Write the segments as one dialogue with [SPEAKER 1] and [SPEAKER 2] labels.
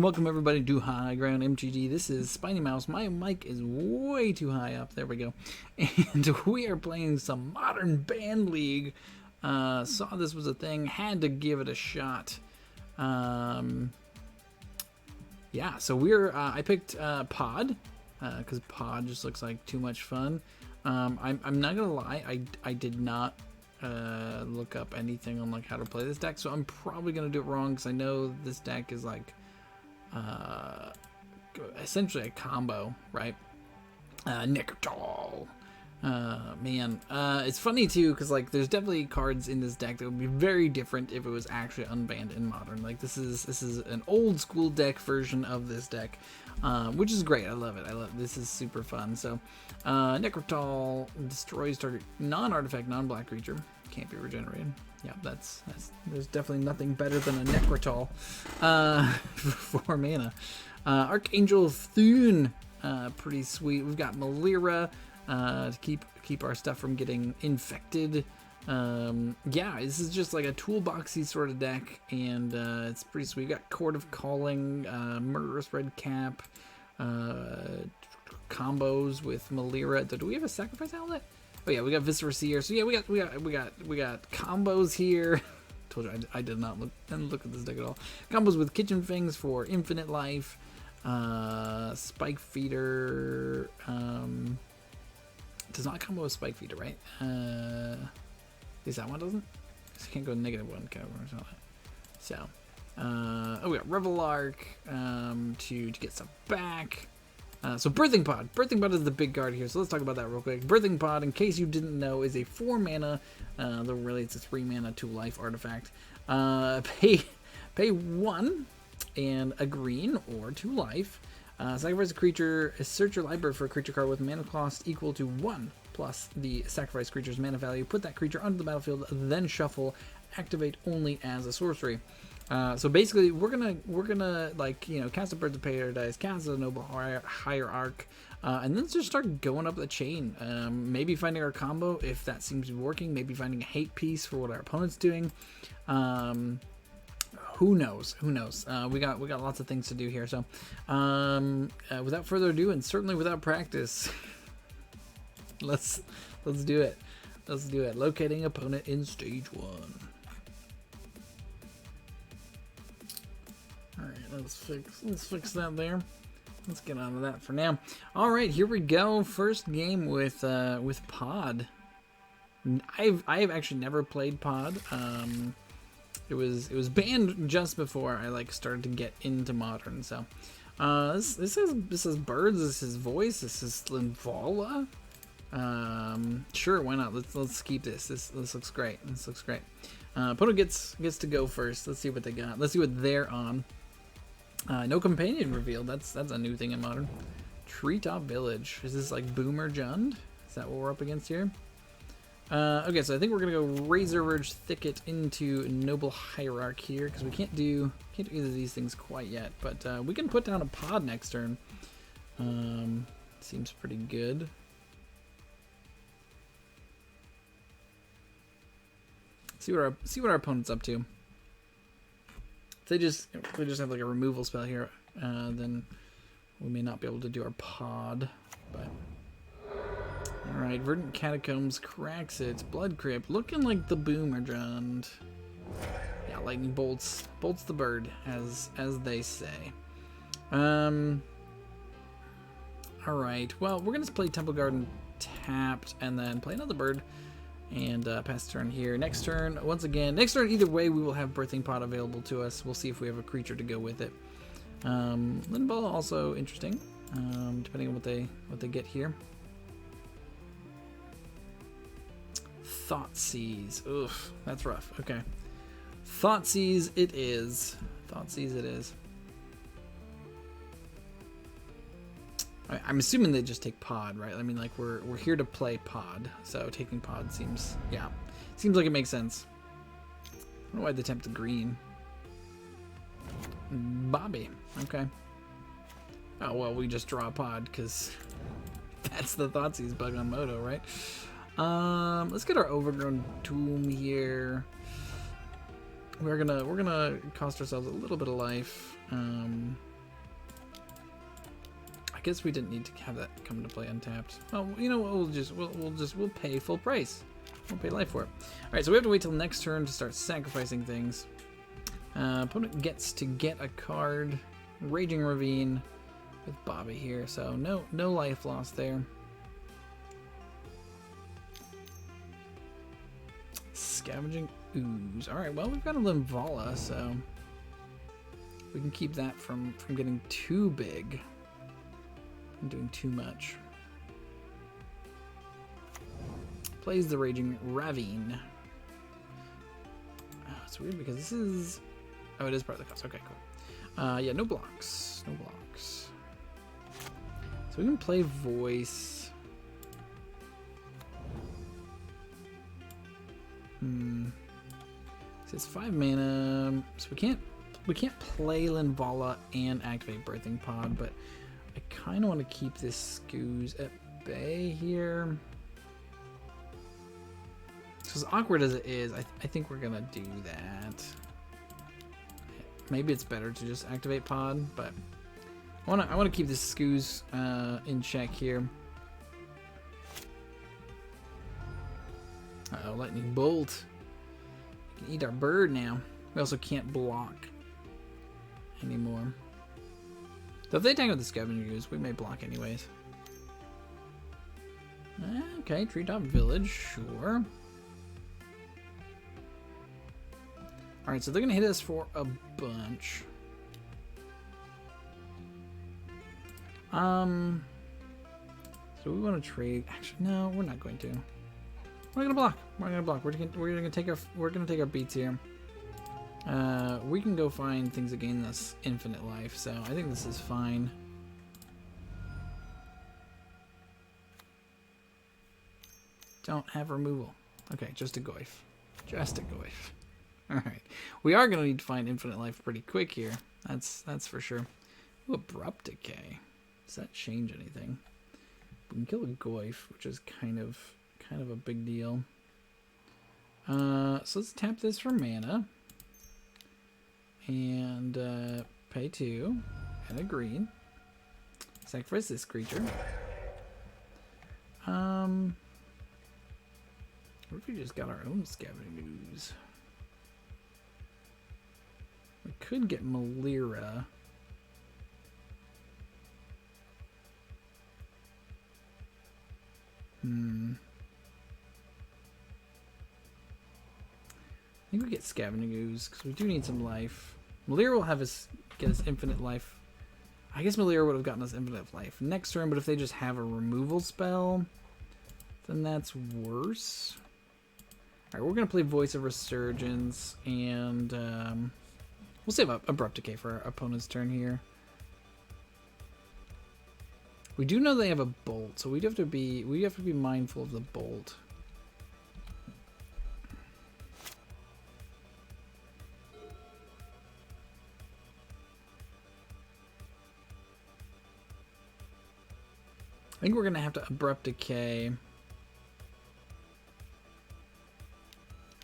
[SPEAKER 1] and welcome everybody to High Ground MTG. This is Spiny Mouse. My mic is way too high up. There we go. And we are playing some Modern Band League. Saw this was a thing, had to give it a shot. Yeah, so I picked Pod, because Pod just looks like too much fun. I'm not gonna lie, I did not look up anything on like how to play this deck, so I'm probably gonna do it wrong because I know this deck is like essentially a combo, right? Necrotal. Man, it's funny too because like there's definitely cards in this deck that would be very different if it was actually unbanned in Modern. Like this is an old school deck version of this deck, which is great. I love it. This is super fun. So Necrotal destroys target non-artifact, non-black creature. Can't be regenerated. Yeah, that's there's definitely nothing better than a Necrotal for 4 mana. Archangel Thune, pretty sweet. We've got Malira to keep our stuff from getting infected. Yeah, this is just like a toolboxy sort of deck, and it's pretty sweet. We got Court of Calling, Murderous Red Cap, combos with Malira. Do we have a Sacrifice Outlet? Oh yeah, we got Viscera Seer. So yeah, we got combos here. Told you I did not look at this deck at all. Combos with Kitchen Fangs for infinite life. Spike Feeder. Does not combo with Spike Feeder, right? At least that one doesn't. So can't go -1 or something. So, oh, we got Revel Arc to get some back. So Birthing Pod. Birthing Pod is the big card here, so let's talk about that real quick. Birthing Pod, in case you didn't know, is a 4 mana, though really it's a 3 mana 2 life artifact. Pay 1 and a green or 2 life. Sacrifice a creature, search your library for a creature card with mana cost equal to 1 plus the sacrifice creature's mana value. Put that creature onto the battlefield, then shuffle. Activate only as a sorcery. So basically, we're gonna like cast a Birds of Paradise, cast a Noble Hierarch, and then just start going up the chain. Maybe finding our combo if that seems to be working. Maybe finding a hate piece for what our opponent's doing. Who knows? Who knows? We got lots of things to do here. So, without further ado, and certainly without practice, let's do it. Let's do it. Locating opponent in stage 1. All right, let's fix that there. Let's get out of that for now. All right, here we go. First game with Pod. I've actually never played Pod. It was banned just before I like started to get into Modern. So this is Birds. This is Voice. This is Linvala. Sure, why not? Let's keep this. This looks great. This looks great. Opponent gets to go first. Let's see what they got. Let's see what they're on. No companion revealed. That's a new thing in Modern. Treetop Village. Is this like Boomer Jund? Is that what we're up against here? Okay, so I think we're gonna go Razor Verge Thicket into Noble Hierarch here because we can't do either of these things quite yet. But we can put down a Pod next turn. Seems pretty good. See what our opponent's up to. If they just have like a removal spell here, then we may not be able to do our Pod. But all right, Verdant Catacombs cracks it. Blood Crypt looking like the Boomer Jund. Yeah, Lightning bolts the bird, as they say. All right, well we're gonna play Temple Garden tapped and then play another bird. And pass turn here. Next turn, once again, either way, we will have Birthing Pod available to us. We'll see if we have a creature to go with it. Linvala also interesting, depending on what they get here. Thoughtseize. Oof, that's rough. Okay. Thoughtseize it is. Thoughtseize it is. I'm assuming they just take Pod, right? I mean, like we're here to play Pod, so taking Pod seems like it makes sense. I don't know why they tempted green. Bobby, okay. Oh well, we just draw a Pod because that's the Thoughtseize bug on Moto, right? Let's get our Overgrown Tomb here. We're gonna cost ourselves a little bit of life. I guess we didn't need to have that come into play untapped. Oh, you know what? We'll pay full price. We'll pay life for it. All right, so we have to wait till next turn to start sacrificing things. Opponent gets to get a card. Raging Ravine with Bobby here, so no life loss there. Scavenging Ooze. All right, well, we've got a Linvala, so we can keep that from getting too big and doing too much. Plays the Raging Ravine. Oh, it's weird because this is... Oh, it is part of the cost. Okay, cool. Yeah, no blocks. No blocks. So we can play Voice. So it's 5 mana. So we can't play Linvala and activate Birthing Pod, but I kind of want to keep this Scooze at bay here. So as awkward as it is, I think we're gonna do that. Maybe it's better to just activate Pod, but I wanna keep this Scooze in check here. Uh-oh, Lightning Bolt. We can eat our bird now. We also can't block anymore. So if they attack with the Scavenger Ooze, we may block anyways. Okay, Treetop Village, sure. Alright, so they're gonna hit us for a bunch. So we want to trade. Actually, no, we're not going to. We're gonna block. We're gonna block. We're gonna take our beats here. We can go find things that gain us infinite life, so I think this is fine. Don't have removal. Okay, just a Goyf. Just a Goyf. Alright. We are gonna need to find infinite life pretty quick here. That's for sure. Ooh, Abrupt Decay. Does that change anything? We can kill a Goyf, which is kind of a big deal. So let's tap this for mana. And pay 2 and a green. Sacrifice this creature. What if we just got our own Scavenging Ooze? We could get Malira. I think we get Scavenging Ooze because we do need some life. Malira will have us get us infinite life. I guess Malira would have gotten us infinite life next turn, but if they just have a removal spell, then that's worse. Alright, we're going to play Voice of Resurgence, and we'll save up Abrupt Decay for our opponent's turn here. We do know they have a Bolt, so we have to be mindful of the Bolt. I think we're going to have to Abrupt Decay.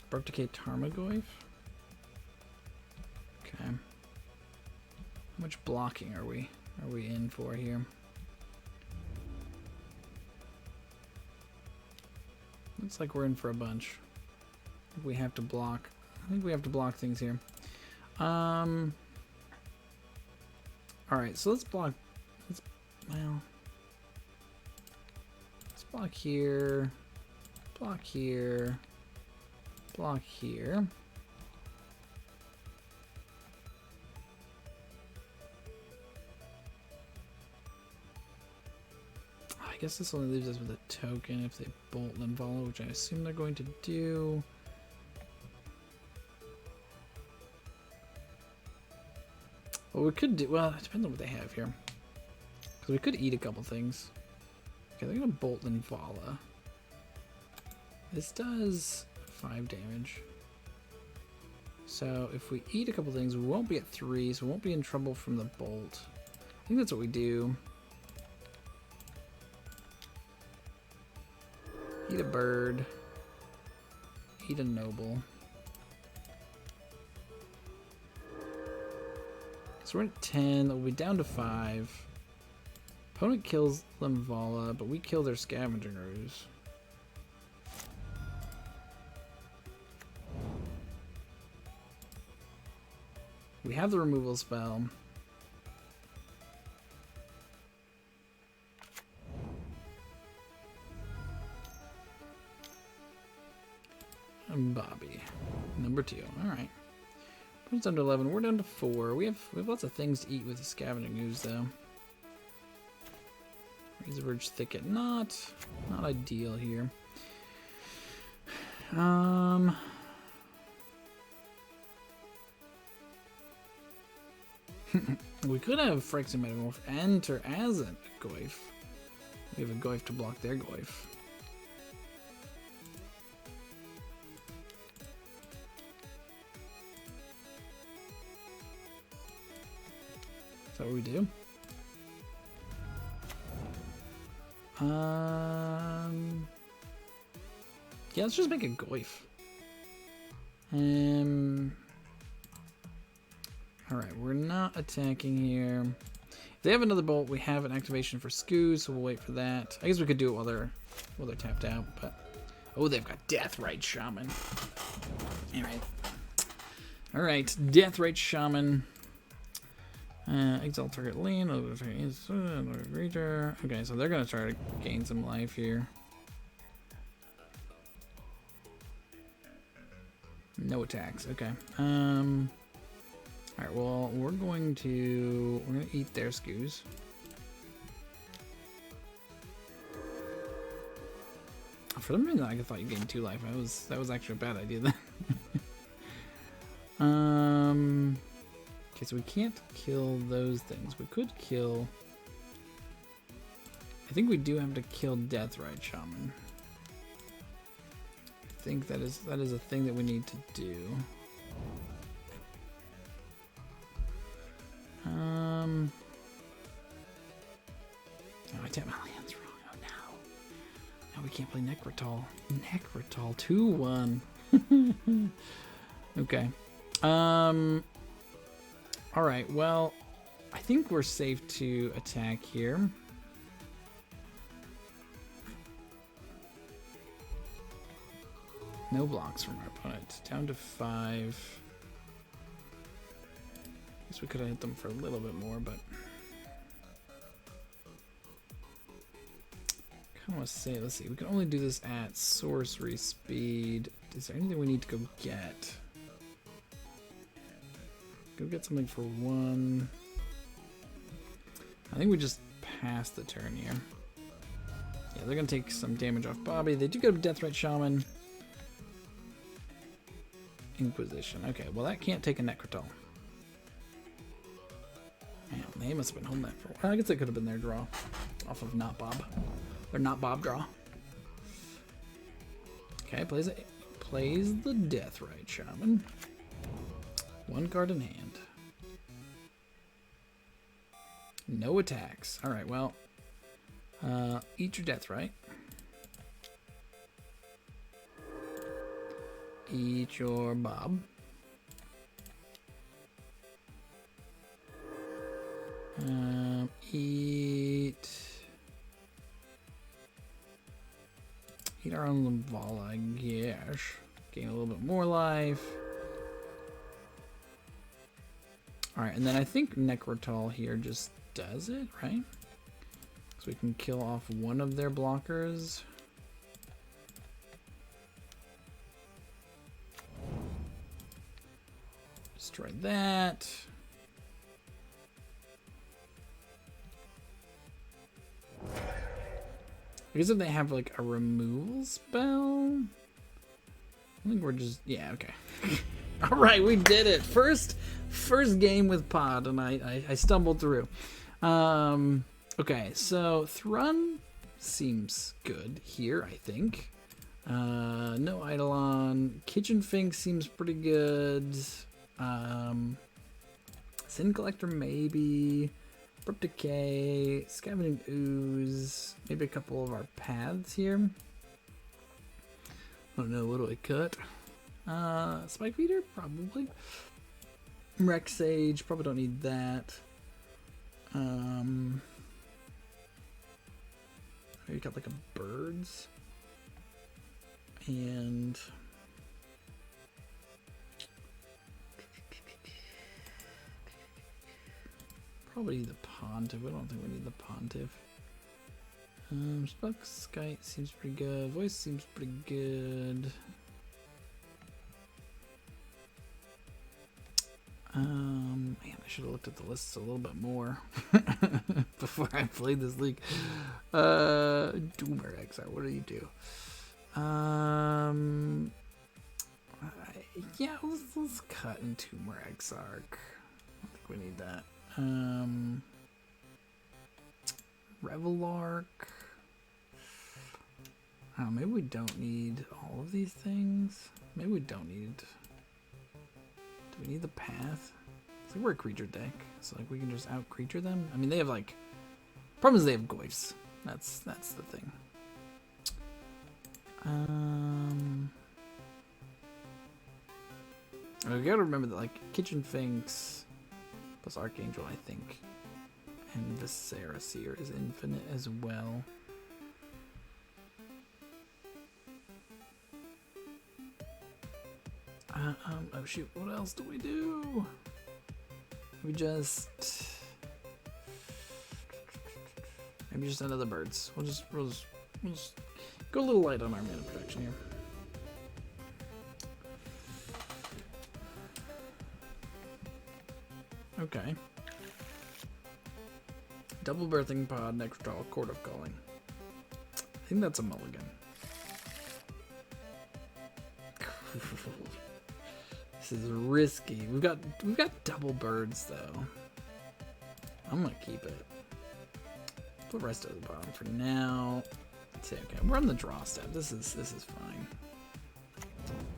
[SPEAKER 1] Abrupt Decay Tarmogoyf. Okay. How much blocking are we in for here? Looks like we're in for a bunch. We have to block. I think we have to block things here. Alright, so let's block. Let's block here. Block here. Block here. I guess this only leaves us with a token if they bolt Linvala, which I assume they're going to do. Well, we could do. Well, it depends on what they have here. Because we could eat a couple things. Okay, they're gonna bolt Linvala. This does 5 damage. So if we eat a couple things, we won't be at 3, so we won't be in trouble from the bolt. I think that's what we do. Eat a bird. Eat a noble. So we're at 10. We'll be down to 5. Opponent kills Limvala, but we kill their Scavenging Ooze. We have the removal spell. And Bobby, number 2. All right. Opponent's down to 11. We're down to 4. We have lots of things to eat with the Scavenging Ooze, though. Razorverge Thicket, not ideal here. We could have Phyrexian Metamorph enter as a Goyf. We have a Goyf to block their Goyf. Is that what we do? Yeah, let's just make a Goyf. Alright, we're not attacking here. If they have another bolt, we have an activation for Skoo, so we'll wait for that. I guess we could do it while they're tapped out, but oh, they've got Deathrite Shaman. Alright, Deathrite Shaman. Exalt target land. Okay, so they're gonna try to gain some life here. No attacks. Okay. Alright, well, we're gonna eat their Skoos. For some reason, I thought you gained 2 life. That was actually a bad idea then. Okay, so we can't kill those things. We could kill. I think we do have to kill Deathrite Shaman. I think that is a thing that we need to do. Oh, I tapped my lands wrong. Oh no. Now we can't play Necrotal. Necrotal 2-1. Okay. Alright, well, I think we're safe to attack here. No blocks from our opponent. Down to 5. Guess we could have hit them for a little bit more, but kind of want to say, let's see, we can only do this at sorcery speed. Is there anything we need to go get? Go get something for 1. I think we just pass the turn here. Yeah, they're gonna take some damage off Bobby. They do get a Deathrite Shaman. Inquisition. Okay, well that can't take a Necrotal. Man, they must have been holding that for a while. I guess it could have been their draw off of Not Bob. Or Not Bob draw. Okay, plays the Deathrite Shaman. 1 card in hand. No attacks. Alright, well. Eat your Deathrite. Eat your Bob. Eat our own Limvala, I guess. Gain a little bit more life. Alright, and then I think Necrotal here just does it, right? So we can kill off one of their blockers. Destroy that. I guess if they have like a removal spell, I think we're just, yeah, okay. All right, we did it. First game with Pod, and I stumbled through. Okay, so Thrun seems good here, I think. No Eidolon. Kitchen Fink seems pretty good. Sin Collector maybe. Abrupt Decay. Scavenging Ooze. Maybe a couple of our paths here. I don't know, what do I cut? Spike Feeder? Probably. Rex Sage. Probably don't need that. Maybe got like a birds. And probably the pontiff. I don't think we need the pontiff. Spuck Skite seems pretty good. Voice seems pretty good. Man, I should have looked at the lists a little bit more before I played this league. Doomer XR, what do you do? Yeah, let's cut in Doomer XR. I think we need that. Revelark. Oh, maybe we don't need all of these things. Maybe we don't need. Do we need the path? It's like we're a creature deck, so like we can just out creature them. I mean, they have like. Problem is they have goifs. That's the thing. We gotta remember that like Kitchen Finks plus Archangel, I think, and Viscera Seer is infinite as well. Oh shoot, what else do we do? We just maybe just another birds. We'll just go a little light on our mana protection here. Okay. Double birthing pod, next draw, Court of Calling. I think that's a mulligan. This is risky. We've got double birds though. I'm gonna keep it. Put rest at the bottom for now. Let's see, okay, we're on the draw step. This is fine.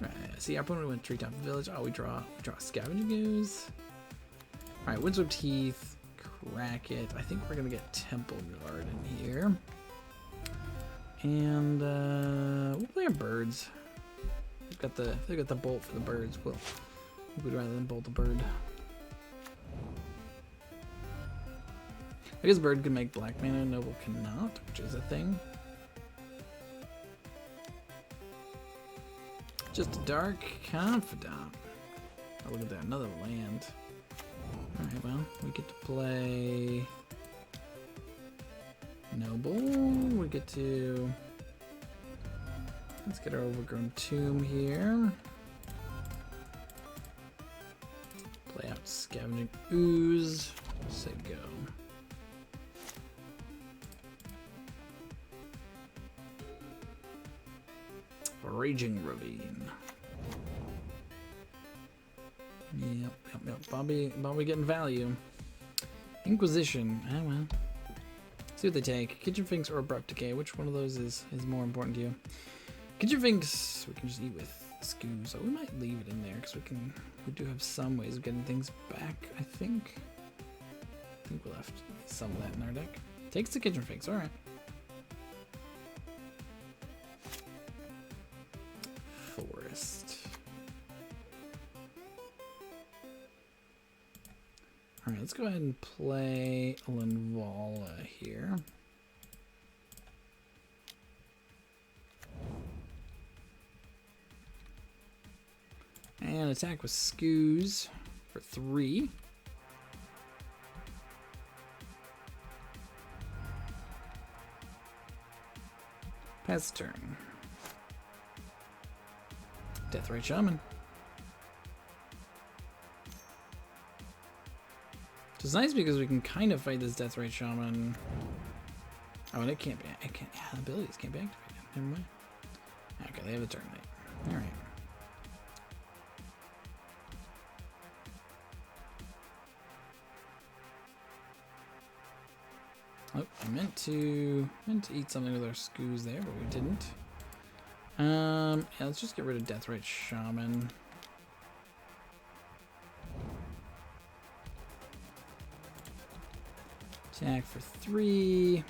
[SPEAKER 1] Right, see, our opponent went Treetop Village. Oh, we draw Scavenging Ooze. Alright, Windswept Heath, crack it. I think we're gonna get Temple Guard in here. And we'll play our birds. They've got the bolt for the birds. We'd rather than bolt the bird. I guess bird can make black mana, noble cannot, which is a thing. Just a dark confidant. Oh, look at that, another land. Alright, well, we get to play noble. We get to. Let's get our Overgrown Tomb here. Play out Scavenging Ooze. Say go. Raging Ravine. Yep. Bobby getting value. Inquisition. Oh well. See what they take. Kitchen Finks or Abrupt Decay. Which one of those is more important to you? Kitchen Finks we can just eat with Skoo, so we might leave it in there because we do have some ways of getting things back, I think. I think we left some of that in our deck. Takes the Kitchen Finks, alright. Forest. Alright, let's go ahead and play Linvala here. And attack with Skoos for 3. Pass turn. Deathrite Shaman. Which is nice because we can kind of fight this Deathrite Shaman. Oh, and it can't be. Yeah, abilities can't be activated. Never mind. Okay, they have a turn night. Alright. Oh, I meant to eat something with our Skoos there, but we didn't. Yeah, let's just get rid of Deathrite Shaman. Attack for 3.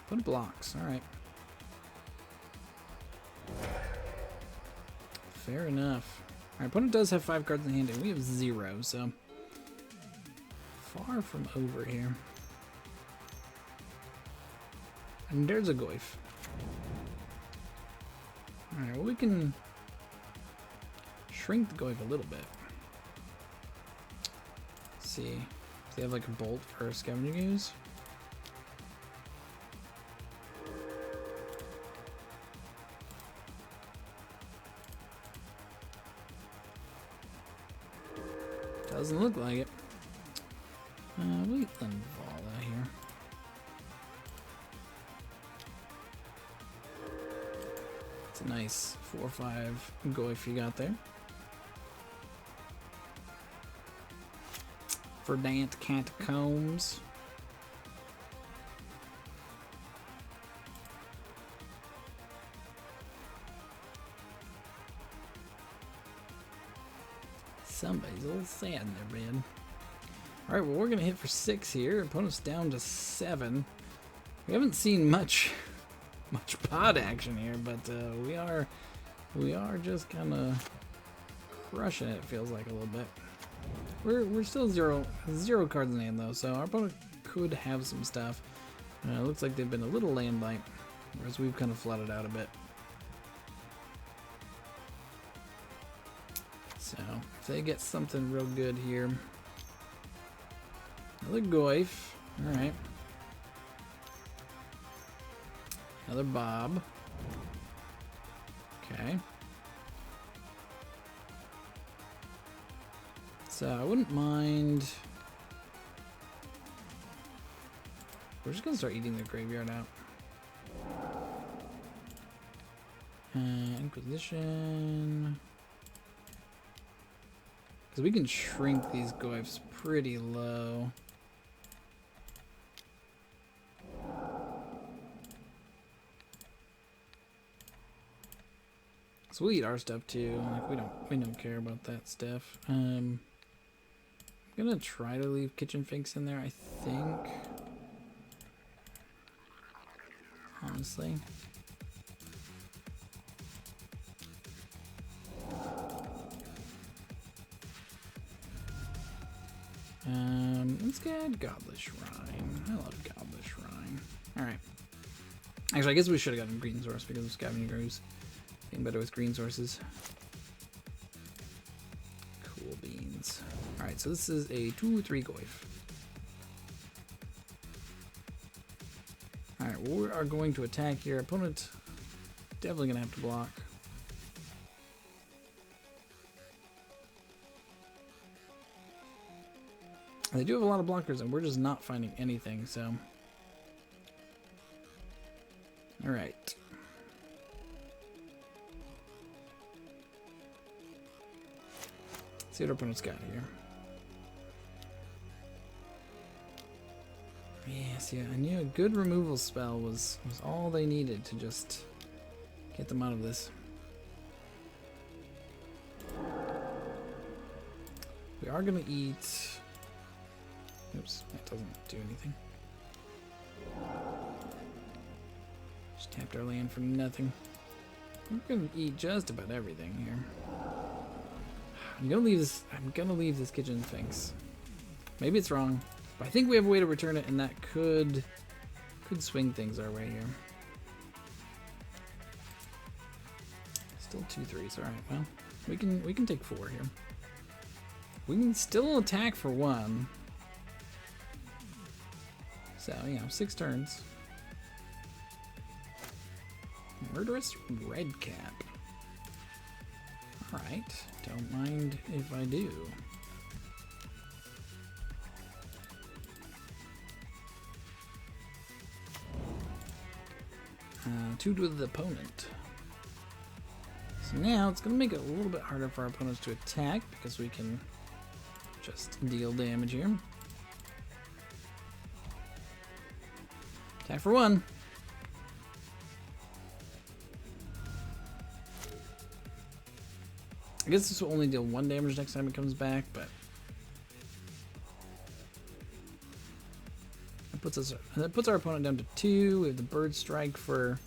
[SPEAKER 1] Put blocks, alright. Fair enough. Our opponent does have 5 cards in hand, and we have 0, so far from over here. And there's a Goyf. Alright, well we can shrink the Goyf a little bit. Let's see. Do they have like a bolt for scavenging use? Doesn't look like it. We'll get Linvala here. It's a nice 4 or 5 Goyf you got there. Verdant Catacombs. Somebody's a little sad in their bed. Alright, well we're gonna hit for 6 here. Opponent's down to 7. We haven't seen much pod action here, but we are just kinda crushing it, feels like a little bit. We're still zero cards in hand though, so our opponent could have some stuff. It looks like they've been a little land-light, whereas we've kind of flooded out a bit. So if they get something real good here, another Goyf, all right. Another Bob. Okay. So I wouldn't mind. We're just gonna start eating the graveyard out. Inquisition. Because we can shrink these Goyfs pretty low. So we'll eat our stuff too. Like we don't care about that stuff. I'm gonna try to leave kitchen finks in there, I think. Honestly. Let's get Godless Shrine. I love Godless Shrine. Alright. Actually, I guess we should have gotten Green Source because of Scavenging Grooves. Getting better with green sources. Cool beans. Alright, so this is a 2/3 Goyf. Alright, well, we are going to attack here. Opponent definitely going to have to block. They do have a lot of blockers, and we're just not finding anything, so. Alright. See what our opponent's got here. Yes, yeah, I knew a good removal spell was all they needed to just get them out of this. We are gonna eat. Oops, that doesn't do anything. Just tapped our land for nothing. We're gonna eat just about everything here. I'm gonna leave this kitchen finks. Maybe it's wrong, but I think we have a way to return it, and that could swing things our way here. Still 2/3s. All right. Well, we can take 4 here. We can still attack for 1. So, 6 turns. Murderous Redcap. Alright, don't mind if I do. Two to the opponent. So now it's going to make it a little bit harder for our opponents to attack because we can just deal damage here. Attack for 1. I guess this will only deal 1 damage next time it comes back, but that puts our opponent down to 2. We have the Bird Strike for.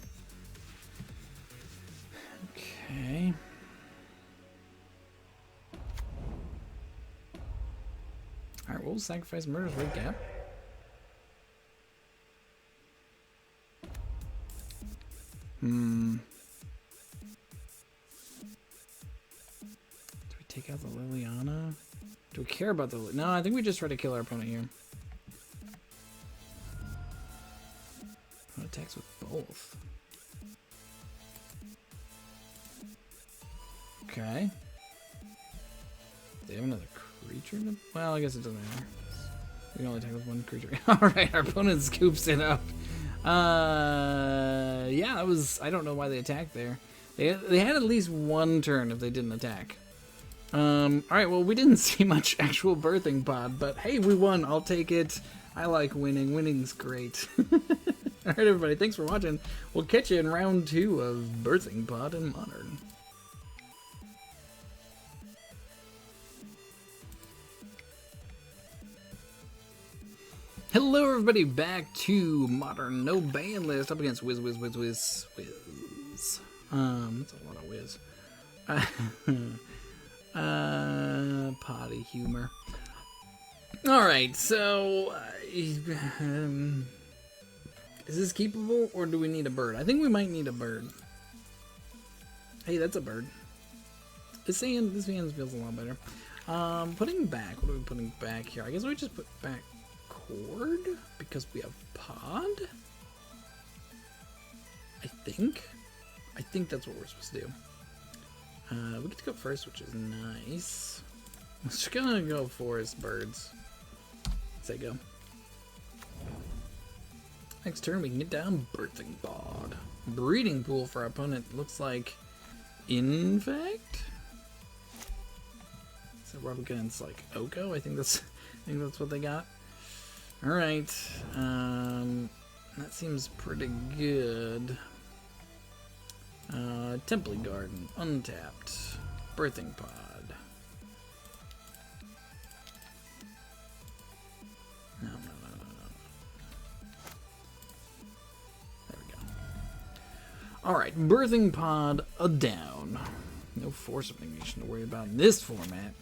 [SPEAKER 1] Okay. All right, we'll sacrifice Murderous Redcap. Do we take out the Liliana? Do we care about the... No, I think we just try to kill our opponent here. Attacks with both. Okay. They have another creature? Well, I guess it doesn't matter. We can only attack with one creature. Alright, our opponent scoops it up. Yeah, that was... I don't know why they attacked there. They had at least one turn if they didn't attack. Alright, well, we didn't see much actual birthing pod, but hey, we won. I'll take it. I like winning. Winning's great. Alright, everybody, thanks for watching. We'll catch you in round 2 of Birthing Pod in Modern. Hello, everybody, back to Modern. No Banlist, up against Wiz. That's a lot of Wiz. Potty humor. Alright, so... is this keepable, or do we need a bird? I think we might need a bird. Hey, that's a bird. This hand feels a lot better. Putting back, what are we putting back here? I guess we just put back cord, because we have pod? I think that's what we're supposed to do. We get to go first, which is nice. I'm just gonna go forest birds. Say go. Next turn, we can get down Birthing Pod. Breeding pool for our opponent looks like Infect. So we're up against like Oko. I think that's what they got. All right, that seems pretty good. Temple Garden, untapped, Birthing Pod. No. There we go. Alright, Birthing Pod, a down. No force of negation to worry about in this format.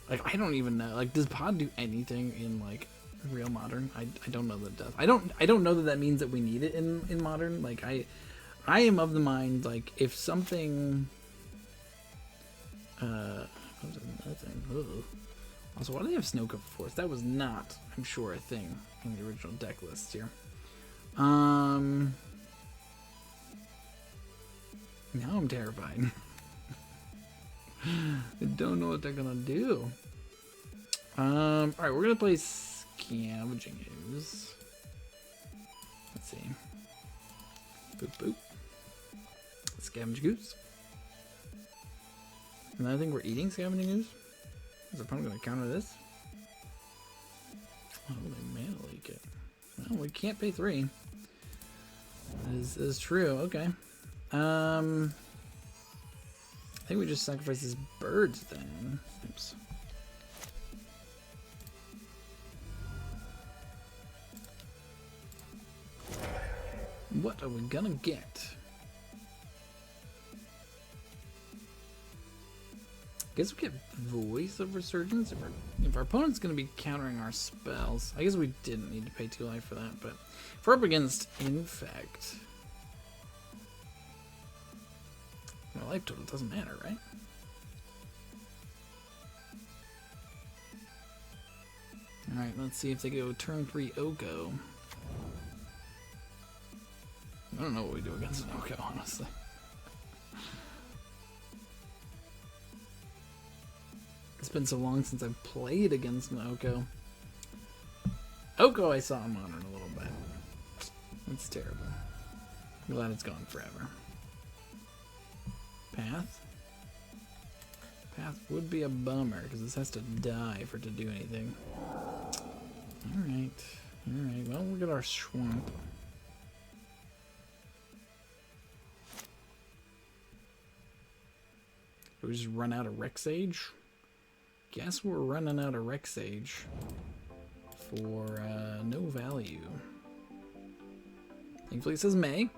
[SPEAKER 1] Like, I don't even know. Like, does pod do anything in, like, real Modern? I don't know that it does. I don't know that means that we need it in Modern. Like, I am of the mind, like, if something... nothing. Ugh. Also, why do they have Snow Cover Force? That was not, I'm sure, a thing in the original deck list here. Now I'm terrified. I don't know what they're gonna do. Alright, we're gonna play Scavenging Ooze. Let's see. Boop boop. Scavenge Goose. And I think we're eating Scavenging Ooze. Is our opponent gonna counter this? Oh, they mana leak it. Well, we can't pay 3. That is true. Okay. I think we just sacrifice these birds then. Oops. What are we gonna get? Guess we get Voice of Resurgence if our opponent's gonna be countering our spells. I guess we didn't need to pay 2 life for that, but if we're up against Infect, our life total doesn't matter, right? Alright, let's see if they go turn 3 Oko. I don't know what we do against an Oko, honestly. It's been so long since I've played against an Oko. Oko I saw in Modern a little bit. It's terrible. I'm glad it's gone forever. Path? Path would be a bummer, because this has to die for it to do anything. Alright. Alright, well, we'll get our swamp. We just run out of Rex Age? Guess we're running out of Rex Age for no value. Thankfully it says May.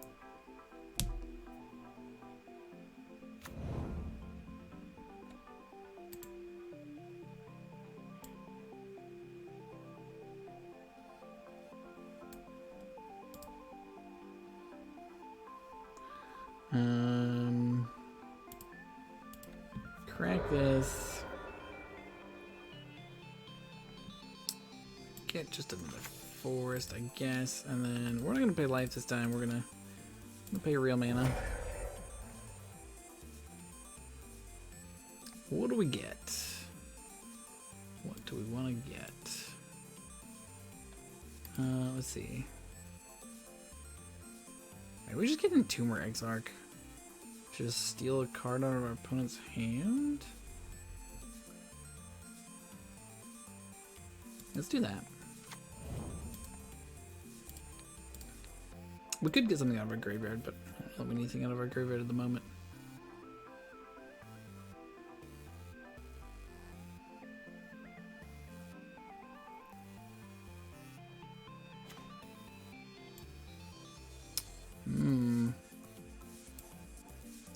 [SPEAKER 1] crack this. Get just another forest, I guess. And then we're not going to pay life this time. We're going to pay real mana. What do we get? What do we want to get? Let's see. Are we just getting Tumor Exarch? Just steal a card out of our opponent's hand? Let's do that. We could get something out of our graveyard, but I don't have anything out of our graveyard at the moment.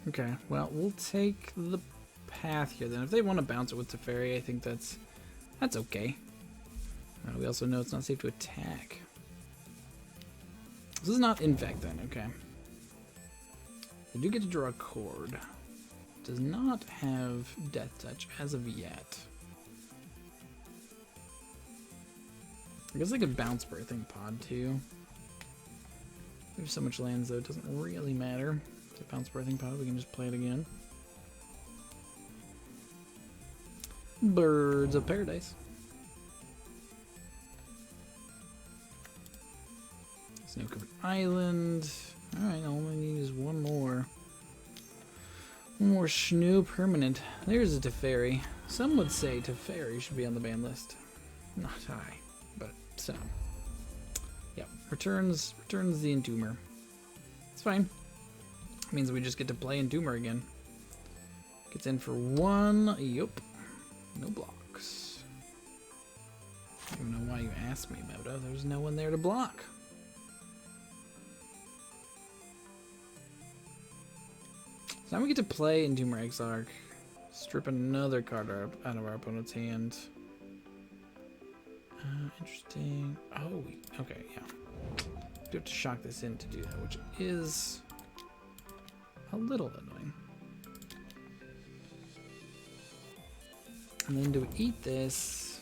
[SPEAKER 1] Okay, well, we'll take the path here then. If they want to bounce it with Teferi, I think that's okay. We also know it's not safe to attack. This is not Infect then, okay. They do get to draw a cord. Does not have Death Touch as of yet. I guess I could bounce Birthing Pod too. We have so much lands though, it doesn't really matter. If they bounce Birthing Pod, we can just play it again. Birds of Paradise. Snow-covered island. Alright, all I need is one more. One more Snow permanent. There's a Teferi. Some would say Teferi should be on the ban list. Not I, but some. Yep, returns the Entomber. It's fine. Means we just get to play Entomber again. Gets in for one. Yup. No blocks. I don't know why you asked me, Moto. There's no one there to block. So now we get to play Entomber Exarch. Strip another card out of our opponent's hand. Interesting. Oh, okay, yeah. We have to shock this in to do that, which is a little annoying. And then do we eat this?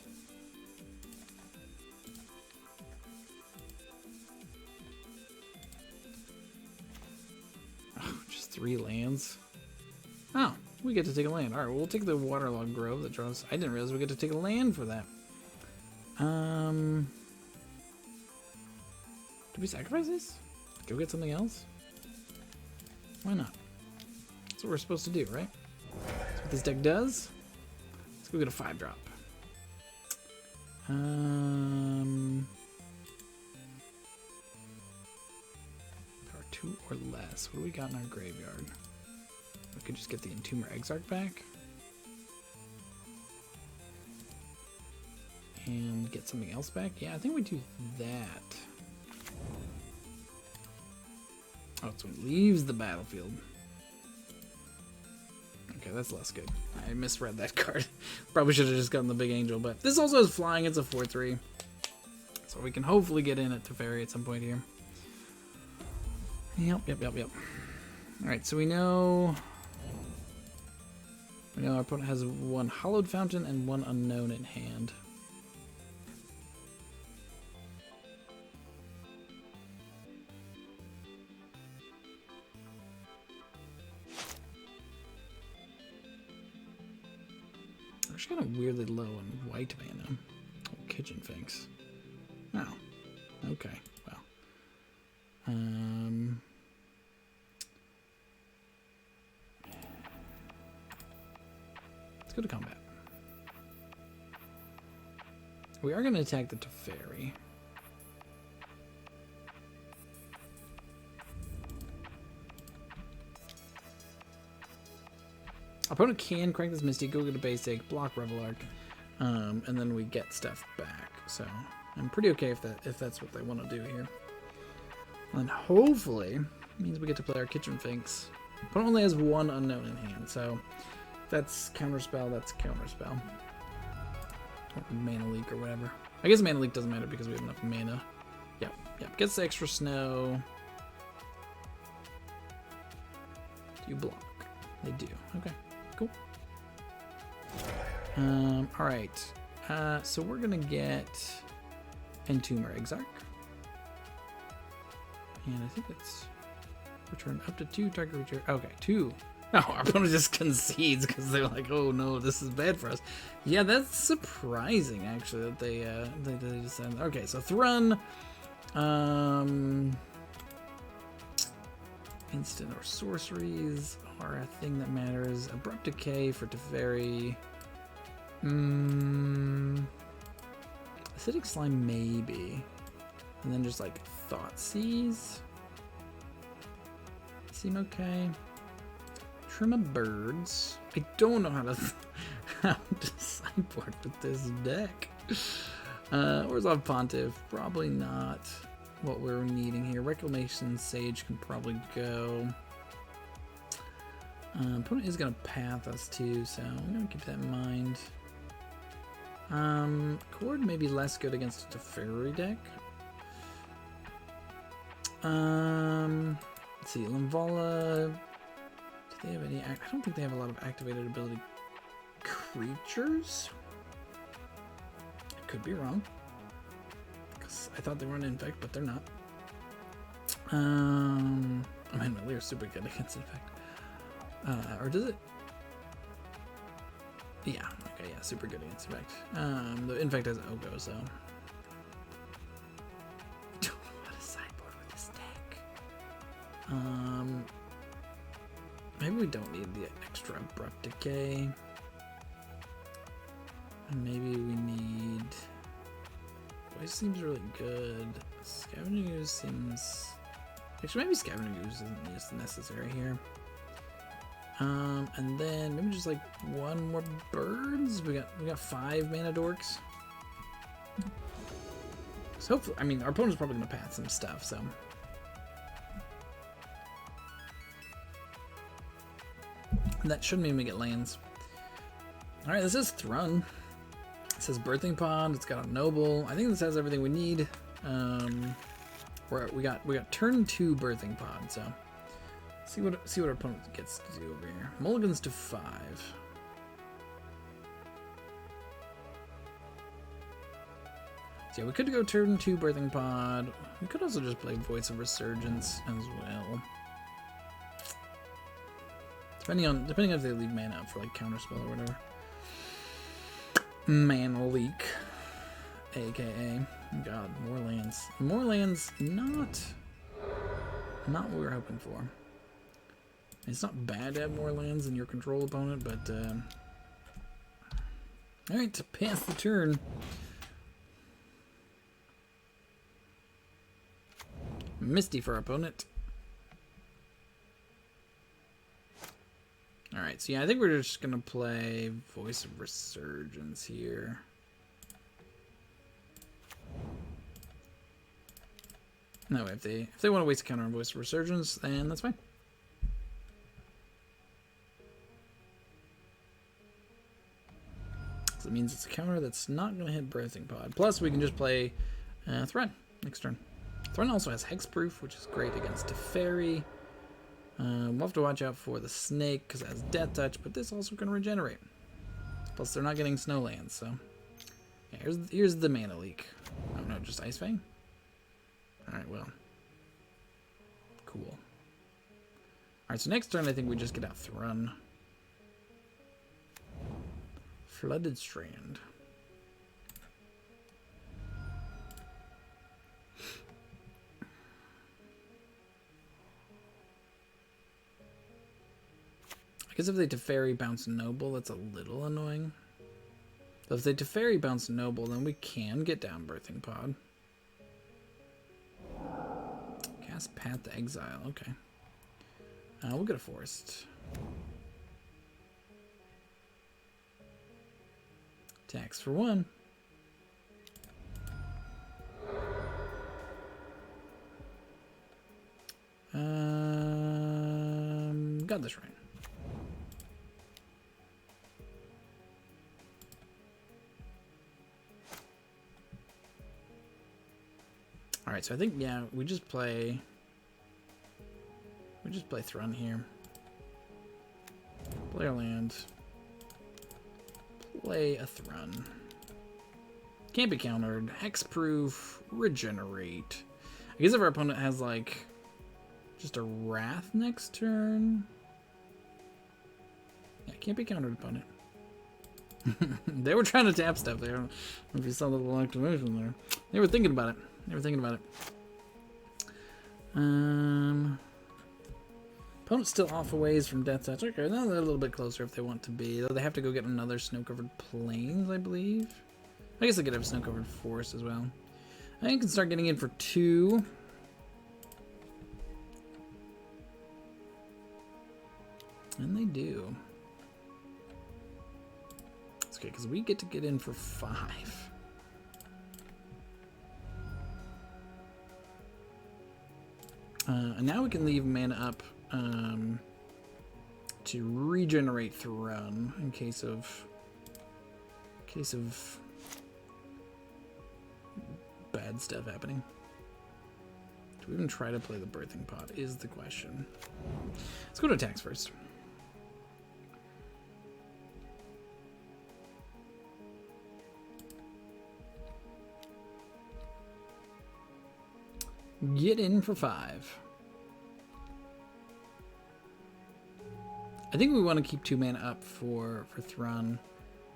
[SPEAKER 1] Oh, just 3 lands. Oh, we get to take a land. Alright, well, we'll take the Waterlogged Grove that draws. I didn't realize we get to take a land for that. Do we sacrifice this? Go get something else? Why not? That's what we're supposed to do, right? That's what this deck does. Let's go get a 5-drop. Power 2 or less. What do we got in our graveyard? We could just get the Entomber Exarch back. And get something else back? Yeah, I think we do that. Oh, so it leaves the battlefield. Okay, that's less good. I misread that card. Probably should have just gotten the Big Angel, but this also is flying. It's a 4/3. So we can hopefully get in at Teferi at some point here. Yep. Alright, so we know our opponent has 1 Hallowed Fountain and 1 Unknown in hand. Actually kind of weirdly low on white mana. Oh, Kitchen Finks. Oh. Okay. Well. Let's go to combat. We are going to attack the Teferi. Opponent can crank this Misty, go get a basic, block Revelark, and then we get stuff back. So I'm pretty okay if that's what they want to do here. And hopefully it means we get to play our Kitchen Finks. Opponent only has 1 Unknown in hand, so if that's Counterspell, that's Counterspell. Or Mana Leak or whatever. I guess Mana Leak doesn't matter because we have enough mana. Yep. Gets the extra snow. Do you block? They do. Okay. Cool. Alright. So we're gonna get Entomber Exarch. And I think it's return up to 2 target creature. Okay, 2. No, our opponent just concedes because they're like, oh no, this is bad for us. Yeah, that's surprising actually that they just said. Okay, so Thrun, instant or sorceries are a thing that matters. Abrupt Decay for Teferi. Acidic Slime maybe, and then just like Thoughtseize seem okay. Trim of Birds. I don't know how to sideboard with this deck. Orzhov Pontiff, probably not what we're needing here. Reclamation Sage can probably go. Opponent is going to path us too, so I'm going to keep that in mind. Chord may be less good against a Teferi deck. Let's see, Limvala. Do they have any? I don't think they have a lot of activated ability creatures. I could be wrong, because I thought they were an infect, but they're not. I mean, Malir's super good against infect. Or does it? Yeah. Okay. Yeah. Super good against infect. The infect has Oko, so. I don't know how to sideboard with this deck. Maybe we don't need the extra Abrupt Decay. And maybe we need. Voice seems really good. Scavenging Ooze seems. Actually, maybe Scavenging Ooze isn't just necessary here. And then maybe just like one more birds. We got 5 mana dorks. So hopefully, I mean, our opponent's probably gonna path some stuff. So. That shouldn't mean we get lands. Alright, this is Thrun. It says Birthing Pod, it's got a Noble. I think this has everything we need. We got turn 2 Birthing Pod, so see what our opponent gets to do over here. Mulligans to 5. So yeah, we could go turn 2 Birthing Pod. We could also just play Voice of Resurgence as well. Depending on if they leave mana up for like counterspell or whatever. Mana leak, aka God, more lands. More lands, not what we were hoping for. It's not bad to have more lands than your control opponent, but all right, to pass the turn. Misty for our opponent. Alright, so yeah, I think we're just gonna play Voice of Resurgence here. No, if they want to waste a counter on Voice of Resurgence, then that's fine. So it means it's a counter that's not gonna hit Birthing Pod. Plus, we can just play Thrun next turn. Thrun also has Hexproof, which is great against Teferi. We'll have to watch out for the snake because it has Death Touch, but this also can regenerate. Plus, they're not getting Snowlands, so yeah, here's the mana leak. Oh no, just Ice Fang. All right, well, cool. All right, so next turn I think we just get out Thrun. Flooded Strand. I guess if they Teferi bounce Noble, that's a little annoying. So if they Teferi bounce Noble, then we can get down Birthing Pod. Cast Path to Exile, okay. We'll get a Forest. Tax for 1. Got this right. Alright, so I think, yeah, we just play Thrun here. Play our land. play a Thrun. Can't be countered. Hexproof. Regenerate. I guess if our opponent has, like, just a Wrath next turn. Yeah, can't be countered, opponent. They were trying to tap stuff there. I don't know if you saw the little activation there. They were thinking about it. They were thinking about it. Opponent's still off a ways from Death Touch. Okay, now they're a little bit closer if they want to be. Though they have to go get another Snow-Covered Plains, I believe. I guess they could have Snow-Covered Forest as well. I think I can start getting in for 2. And they do. It's okay, because we get to get in for 5. And now we can leave mana up to regenerate Thrun in case of bad stuff happening. Do we even try to play the Birthing Pod is the question. Let's go to attacks first. Get in for 5. I think we want to keep 2 mana up for Thrun.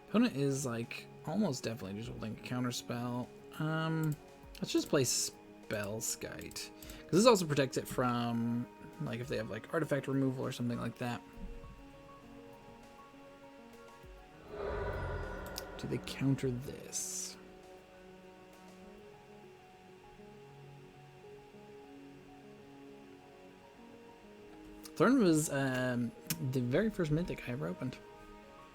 [SPEAKER 1] Opponent is like almost definitely just holding a counter spell. Let's just play Spellskite, because this also protects it from, like, if they have like artifact removal or something like that. Do they counter this? Thrun was the very first Mythic I ever opened.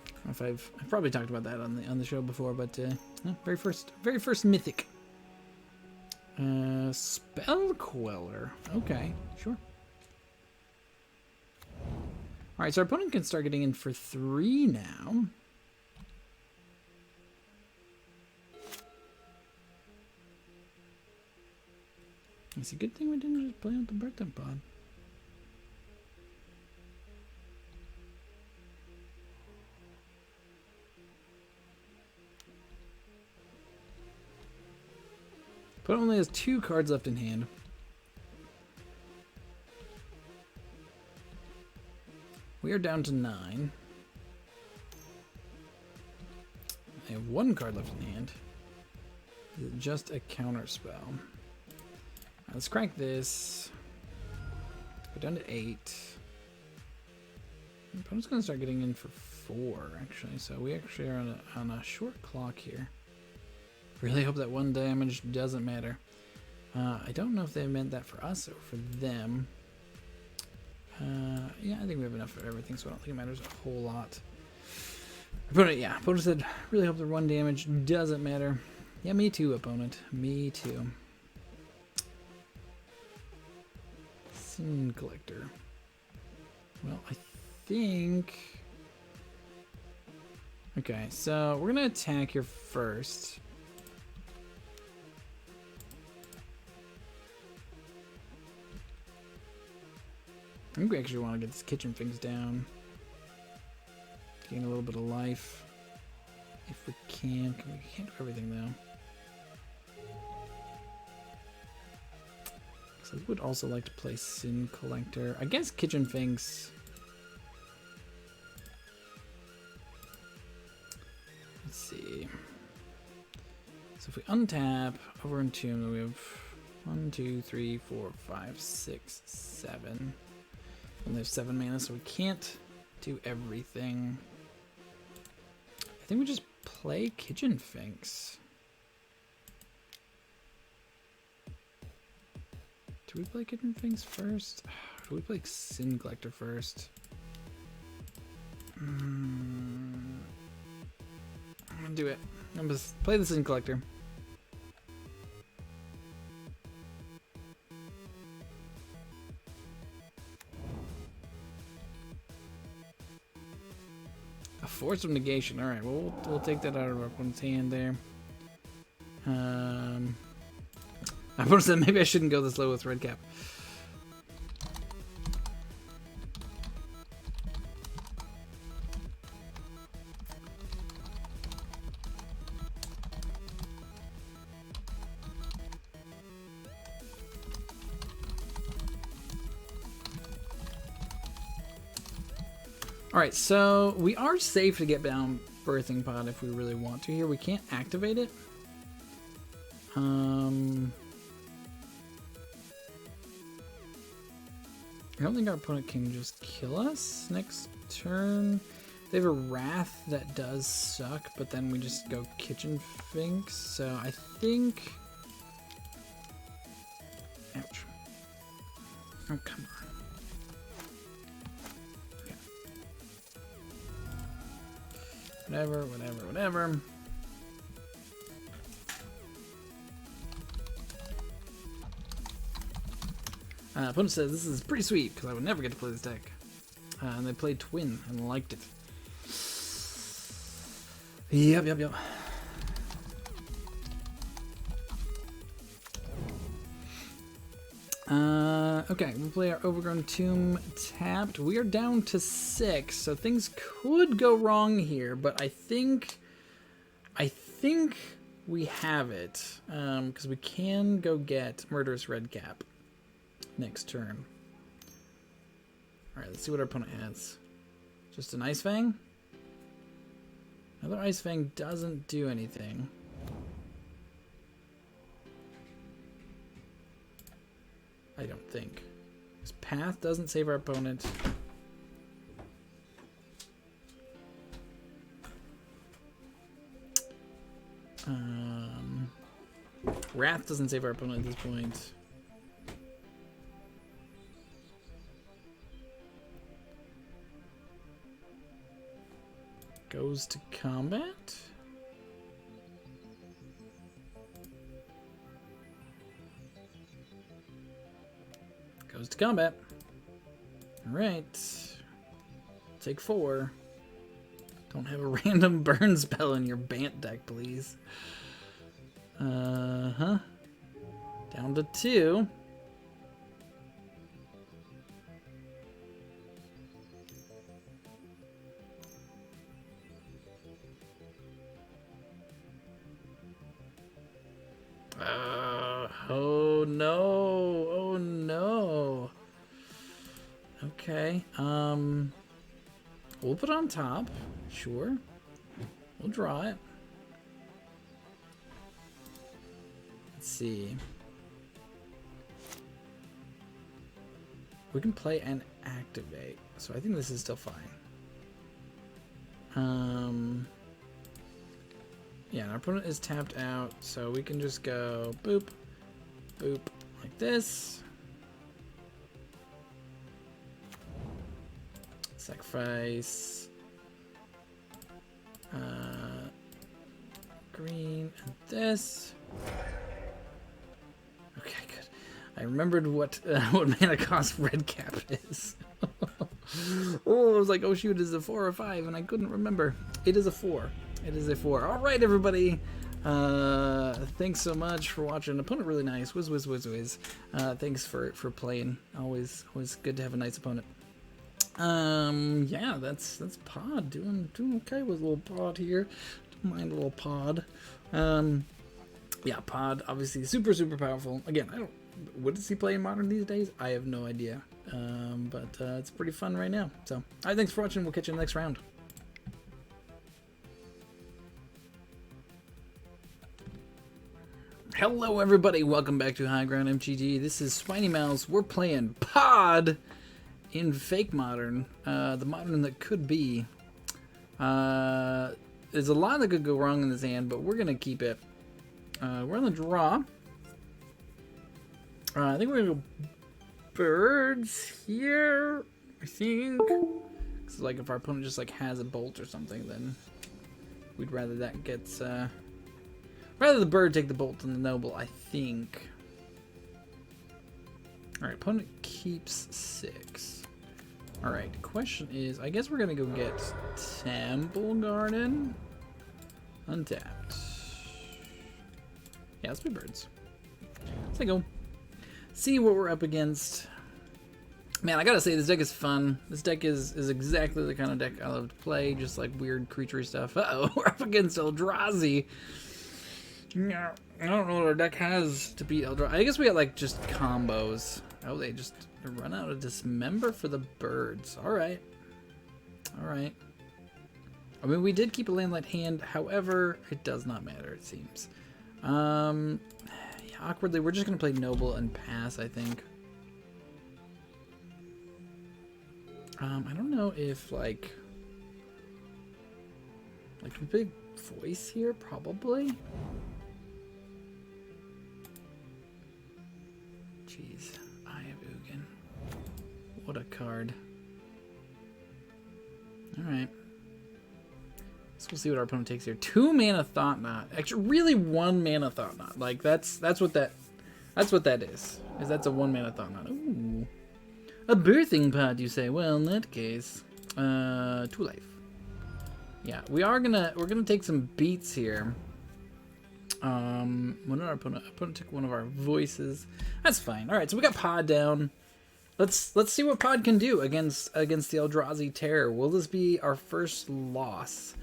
[SPEAKER 1] I don't know if I've probably talked about that on the show before, but no, very first Mythic. Spell Queller. Okay, sure. All right, so our opponent can start getting in for 3 now. It's a good thing we didn't just play out the Birthing Pod. But only has 2 cards left in hand. We are down to 9. I have 1 card left in hand. Is it just a counter spell? Right, let's crank this. Go down to 8. I'm just gonna start getting in for 4 actually. So we actually are on a short clock here. Really hope that 1 damage doesn't matter. I don't know if they meant that for us or for them. Yeah, I think we have enough for everything, so I don't think it matters a whole lot. Opponent said, really hope the 1 damage doesn't matter. Yeah, me too, opponent. Me too. Sin Collector. Well, I think... Okay, so we're going to attack here first. I think we actually want to get this Kitchen Finks down. Gain a little bit of life. If we can. We can't do everything though. So I would also like to play Sin Collector. I guess Kitchen Finks. Let's see. So if we untap, over Entomb, then we have 1, 2, 3, 4, 5, 6, 7. Only have 7 mana, so we can't do everything. I think we just play Kitchen Finks. Do we play Kitchen Finks first? Do we play Sin Collector first? I'm gonna do it. I'm gonna play the Sin Collector. A Force of Negation. All right, well, we'll take that out of our opponent's hand there. I would have said maybe I shouldn't go this low with Red Cap. Alright, so we are safe to get down Birthing Pod if we really want to here. We can't activate it. I don't think our opponent can just kill us next turn. They have a Wrath that does suck, but then we just go Kitchen Finks. So I think... Ouch. Oh, come on. Okay. Whatever. Opponent says this is pretty sweet because I would never get to play this deck. And they played Twin and liked it. Yep. Okay, we'll play our Overgrown Tomb tapped. We are down to 6, so things could go wrong here, but I think we have it, because we can go get Murderous Redcap next turn. Alright, let's see what our opponent has. Just an Ice Fang? Another Ice Fang doesn't do anything. I don't think. His Path doesn't save our opponent. Wrath doesn't save our opponent at this point. Goes to combat. Goes to combat. Alright. Take 4. Don't have a random burn spell in your Bant deck, please. Down to 2. Oh no. Oh no. Okay. We'll put it on top. Sure. We'll draw it. Let's see. We can play and activate. So I think this is still fine. Yeah, our opponent is tapped out, so we can just go boop, boop, like this. Sacrifice. Green and this. Okay, good. I remembered what mana cost Redcap is. Oh, I was like, oh shoot, is it a 4 or 5? And I couldn't remember. It is a 4. It is a 4. All right, everybody. Thanks so much for watching. Opponent really nice. Whiz. Thanks for playing. Always good to have a nice opponent. Yeah, that's Pod doing okay with a little Pod here. Don't mind a little Pod. Yeah, Pod obviously super powerful. Again, what does he play in Modern these days? I have no idea. But it's pretty fun right now. So, all right, thanks for watching. We'll catch you in the next round. Hello, everybody. Welcome back to High Ground MTG. This is Spiny Mouse. We're playing Pod in Fake Modern, the Modern that could be. There's a lot that could go wrong in this hand, but we're gonna keep it. We're on the draw. I think we're gonna go birds here. I think. Cause like if our opponent just like has a bolt or something, then we'd rather that gets. Rather the bird take the bolt than the noble, I think. All right, opponent keeps 6. All right, question is, I guess we're gonna go get Temple Garden untapped. Yeah, let's play birds. Let's go. See what we're up against. Man, I gotta say, this deck is fun. This deck is exactly the kind of deck I love to play, just like weird creature stuff. Uh-oh, we're up against Eldrazi. Yeah, I don't know what our deck has to beat Eldrazi. I guess we got like just combos. Oh, they just run out of Dismember for the birds. All right. Alright. I mean, we did keep a landlight hand, however, it does not matter, it seems. Yeah, awkwardly, we're just going to play Noble and pass, I think. I don't know if, like do we play Voice here? Probably. Jeez, Eye of Ugin. What a card. Alright. So we'll see what our opponent takes here. 2 mana Thought Knot. Actually, really 1 mana Thought Knot. Like, that's what that is. Is that's a 1 mana Thought Knot. Ooh. A birthing pod, you say? Well, in that case, 2 life. Yeah, we're gonna take some beats here. When our opponent took one of our voices. That's fine. All right, so we got Pod down. Let's see what Pod can do against the Eldrazi Terror. Will this be our first loss?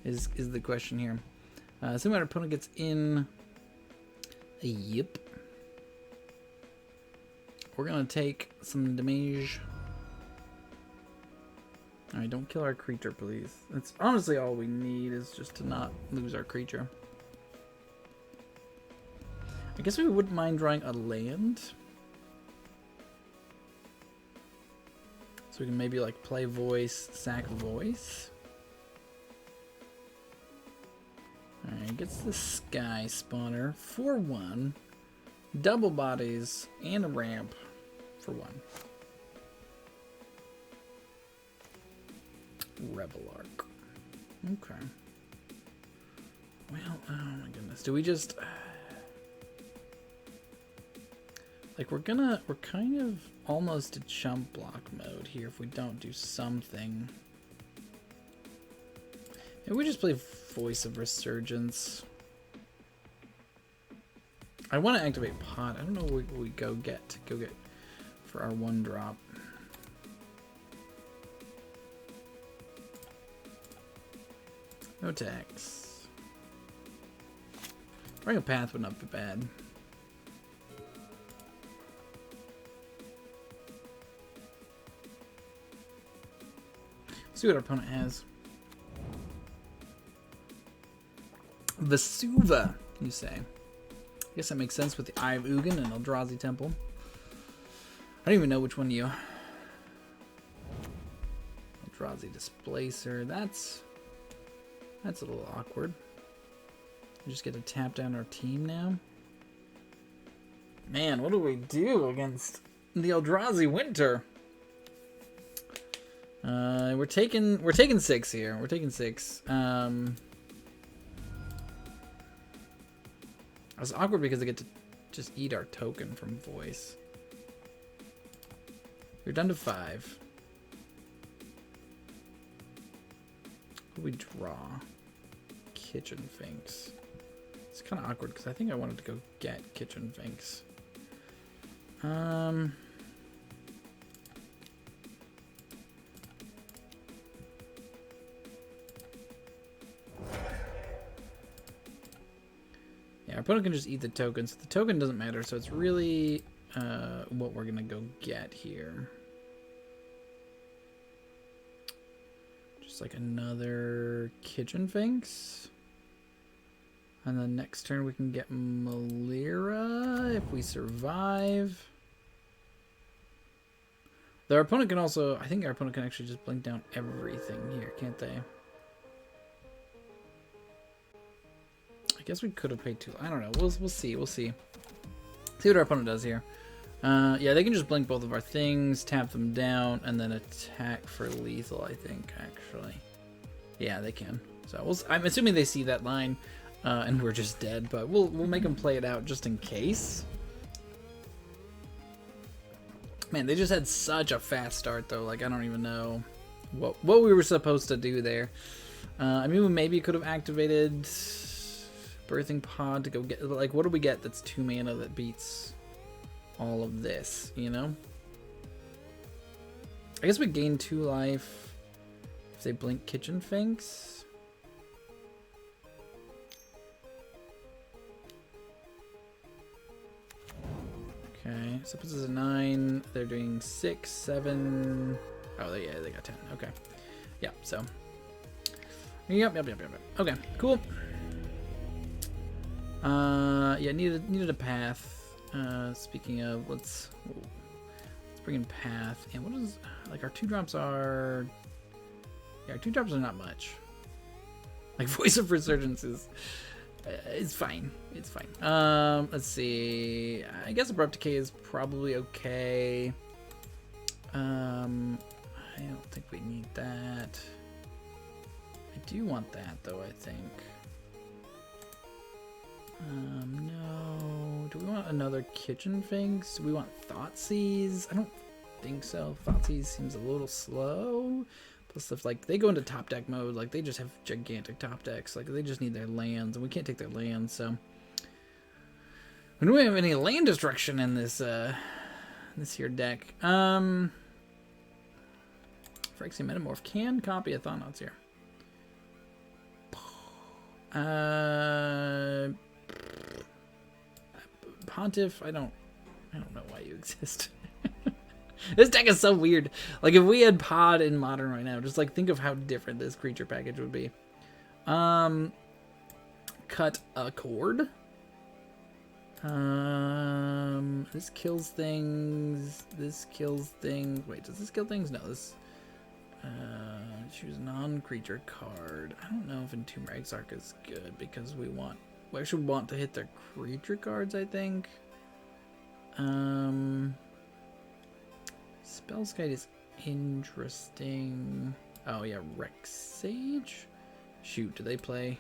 [SPEAKER 1] Is the question here. So our opponent gets in. Yep. We're gonna take some damage. Alright, don't kill our creature, please. That's honestly all we need, is just to not lose our creature. I guess we wouldn't mind drawing a land. So we can maybe like play Voice, sack Voice. Alright, gets the Sky Spawner for 1. Double bodies and a ramp for 1. Revelark. Okay. Well, oh my goodness. Do we just like we're kind of almost at chump block mode here if we don't do something. Maybe we just play Voice of Resurgence. I want to activate Pot. I don't know what we go get for our 1-drop. No tax. Bring a path would not be bad. Let's see what our opponent has. Vesuva, you say. I guess that makes sense with the Eye of Ugin and Eldrazi Temple. I don't even know which one you... Eldrazi Displacer. That's a little awkward. We just get to tap down our team now. Man, what do we do against the Eldrazi Winter? We're taking 6 here. We're taking 6. It's awkward because I get to just eat our token from Voice. We're down to 5. What do we draw? Kitchen Finks. It's kind of awkward because I think I wanted to go get Kitchen Finks. Yeah, our opponent can just eat the token, so the token doesn't matter, so it's really what we're gonna go get here. Just like another Kitchen Finks. And then next turn we can get Malira if we survive. Our opponent can also, I think our opponent can actually just blink down everything here, can't they? I guess we could have paid 2. I don't know. We'll see. We'll see. See what our opponent does here. Yeah, they can just blink both of our things, tap them down, and then attack for lethal, I think, actually. Yeah, they can. So I'm assuming they see that line, and we're just dead, but we'll make them play it out just in case. Man, they just had such a fast start, though. Like, I don't even know what we were supposed to do there. I mean, we maybe could have activated Birthing Pod to go get... Like, what do we get that's 2 mana that beats all of this, you know? I guess we gain 2 life if they blink Kitchen Finks. Okay, so this is a 9. They're doing 6, 7. Oh, yeah, they got 10. Okay. Yeah, so. Yep. Okay, cool. Yeah, needed a path. Speaking of, let's bring in path. And what is, like, our 2-drops are, yeah, our 2-drops are not much. Like, Voice of Resurgence is, it's fine. It's fine. Let's see. I guess Abrupt Decay is probably okay. I don't think we need that. I do want that, though, I think. No. Do we want another Kitchen Finks? Do we want Thoughtseize? I don't think so. Thoughtseize seems a little slow. Plus, if, like, they go into top deck mode, like, they just have gigantic top decks. Like, they just need their lands, and we can't take their lands, so. We don't have any land destruction in this, this here deck. Phyrexian Metamorph can copy a Thought-Knots here. Pontiff, I don't know why you exist. This deck is so weird. Like, if we had Pod in Modern right now, just, like, think of how different this creature package would be. Cut a cord. This kills things. This kills things. Wait, does this kill things? No, this... choose non-creature card. I don't know if Entomb Exarch is good because we actually want to hit their creature cards, I think. Spellskite is interesting. Oh yeah, Rex Sage? Shoot, do they play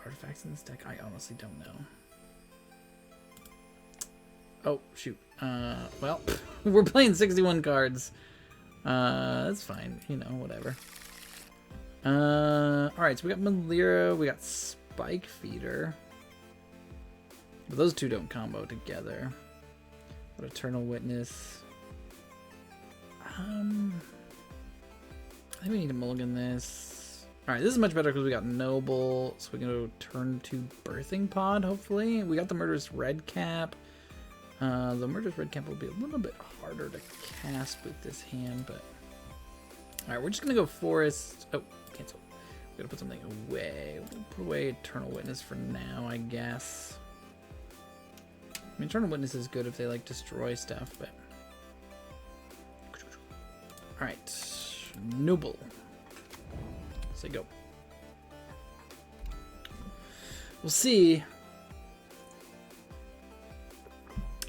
[SPEAKER 1] artifacts in this deck? I honestly don't know. Oh, shoot. Well, we're playing 61 cards. That's fine, you know, whatever. Alright, so we got Melira, we got Spike Feeder. But those two don't combo together. What Eternal Witness. I think we need to mulligan this. Alright, this is much better because we got Noble, so we can go turn to Birthing Pod, hopefully. We got the Murderous Redcap. The Murderous Redcap will be a little bit harder to cast with this hand, but... Alright, we're just going to go Forest. Oh, cancel. We're going to put something away. We'll put away Eternal Witness for now, I guess. I mean, Eternal Witness is good if they, like, destroy stuff, but... Alright. Noble. Say go. We'll see.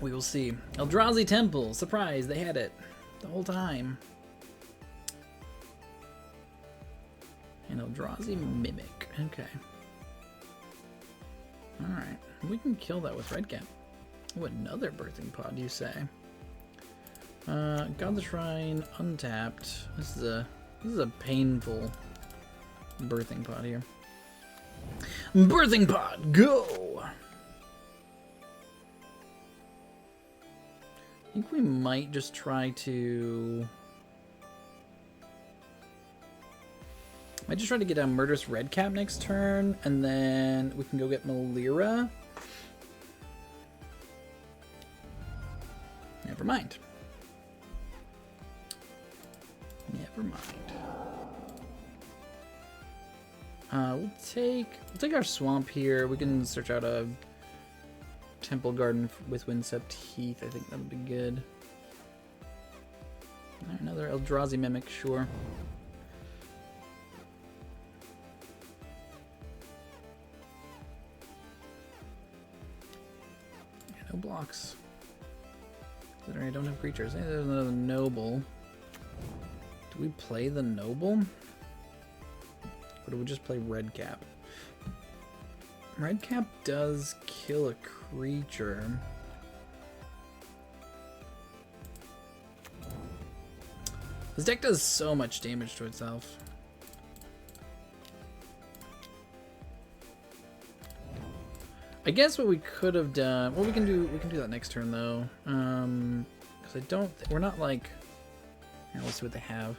[SPEAKER 1] We will see. Eldrazi Temple. Surprise, they had it the whole time. And Eldrazi Mimic. Okay. Alright. We can kill that with Redcap. Oh, another Birthing Pod, you say? God the Shrine, untapped. This is a painful Birthing Pod here. Birthing Pod, go! I think we might just try to... get a Murderous Redcap next turn, and then we can go get Melira. Never mind. Never mind. We'll take our swamp here. We can search out a Temple Garden with Windswept Heath. I think that'll be good. Another Eldrazi Mimic, sure. Yeah, no blocks. Considering I don't have creatures. Hey, there's another Noble. Do we play the Noble? Or do we just play Redcap? Redcap does kill a creature. This deck does so much damage to itself. I guess what we could have done... Well, we can do that next turn, though. Because I don't... We're not, like... Here, let's see what they have.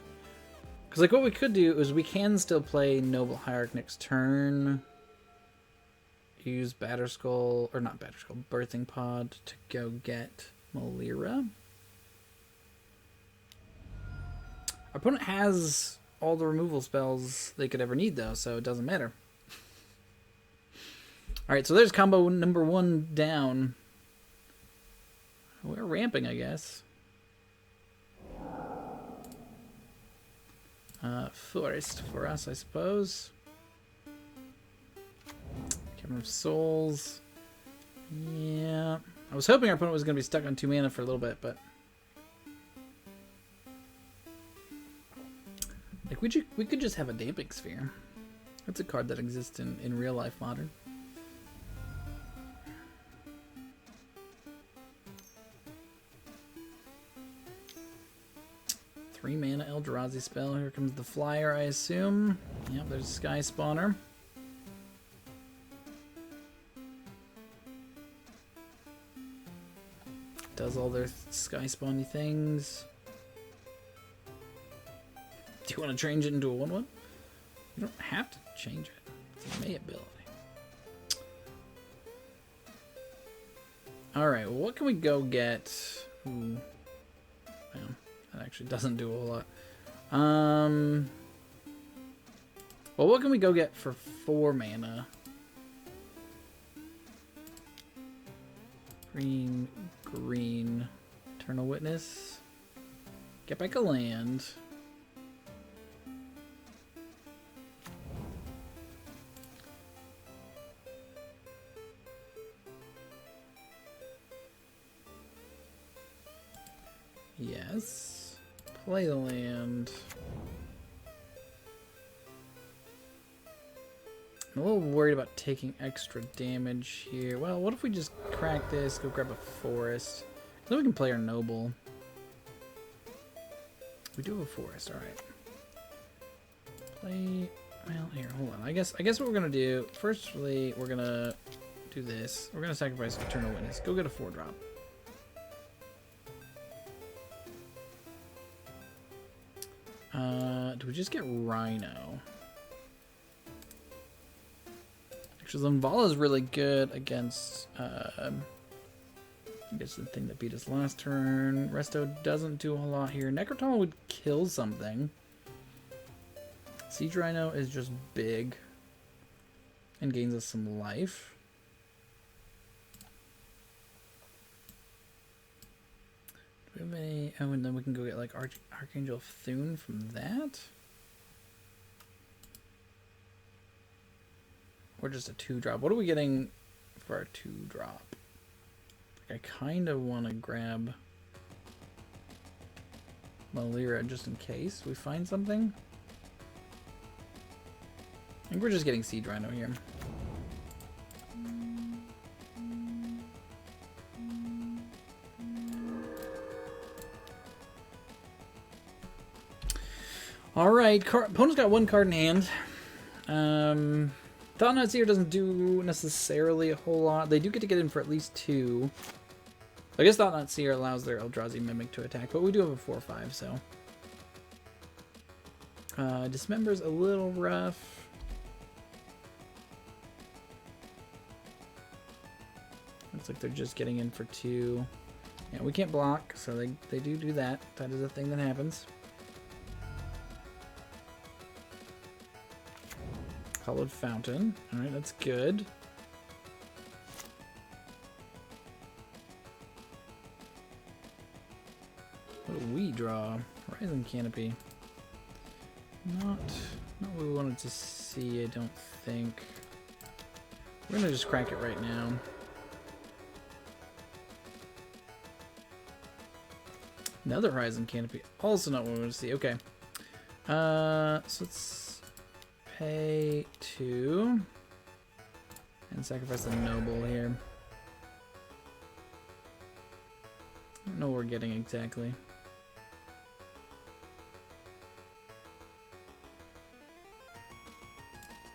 [SPEAKER 1] Because, like, what we could do is we can still play Noble Hierarch next turn. Use Batterskull, or not Batterskull, Birthing Pod to go get Melira. Our opponent has all the removal spells they could ever need, though, so it doesn't matter. Alright, so there's combo number 1 down. We're ramping, I guess. Forest for us, I suppose. Cavern of Souls. Yeah. I was hoping our opponent was going to be stuck on 2 mana for a little bit, but... Like, we could just have a Damping Sphere. That's a card that exists in real life Modern. Three mana Eldrazi spell. Here comes the flyer, I assume. Yep, there's a Sky Spawner. Does all their Sky Spawny things. Do you want to change it into a 1/1? You don't have to change it. It's a May ability. Alright, well, what can we go get? Ooh. Yeah, that actually doesn't do a whole lot. Well, what can we go get for 4 mana? Green, green. Eternal Witness. Get back a land. Yes. Play the land. I'm a little worried about taking extra damage here. Well, what if we just crack this, go grab a forest? Then we can play our noble. We do have a forest, alright. Play... Well, here, hold on. I guess what we're gonna do, firstly, we're gonna do this. We're gonna sacrifice Eternal Witness. Go get a 4-drop. Do we just get Rhino? Actually, Zambala is really good against I guess the thing that beat us last turn. Resto doesn't do a whole lot here. Necrotal would kill something. Siege Rhino is just big and gains us some life. Do we have any? Oh, and then we can go get like Archangel Thune from that. Or just a 2-drop. What are we getting for our 2-drop? I kind of want to grab Malira just in case we find something. I think we're just getting Siege Rhino here. Alright, opponent's got 1 card in hand. Thought-Knot Seer doesn't do necessarily a whole lot. They do get to get in for at least 2. I guess Thought-Knot Seer allows their Eldrazi Mimic to attack, but we do have a 4/5, so. Dismember's a little rough. Looks like they're just getting in for 2. Yeah, we can't block, so they do that. That is a thing that happens. Colored Fountain. Alright, that's good. What do we draw? Horizon Canopy. Not what we wanted to see, I don't think. We're gonna just crack it right now. Another Horizon Canopy. Also not what we want to see. Okay. So let's pay 2 and sacrifice the noble here. I don't know what we're getting exactly.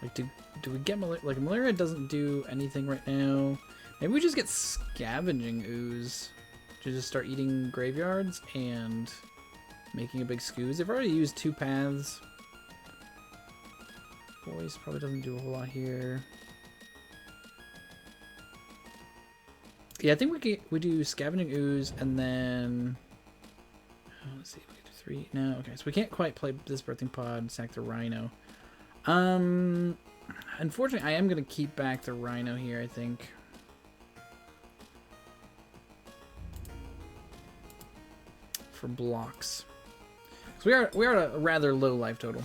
[SPEAKER 1] Like, do we get Malaria? Like, Malaria doesn't do anything right now. Maybe we just get Scavenging Ooze to just start eating graveyards and making a big Scooze. They've already used 2 paths. Voice probably doesn't do a whole lot here. Yeah, I think we do Scavenging Ooze and then let's see if we can do 3. No, okay. So we can't quite play this birthing pod, sack the rhino. Unfortunately, I am going to keep back the rhino here, I think. For blocks. So we are at a rather low life total.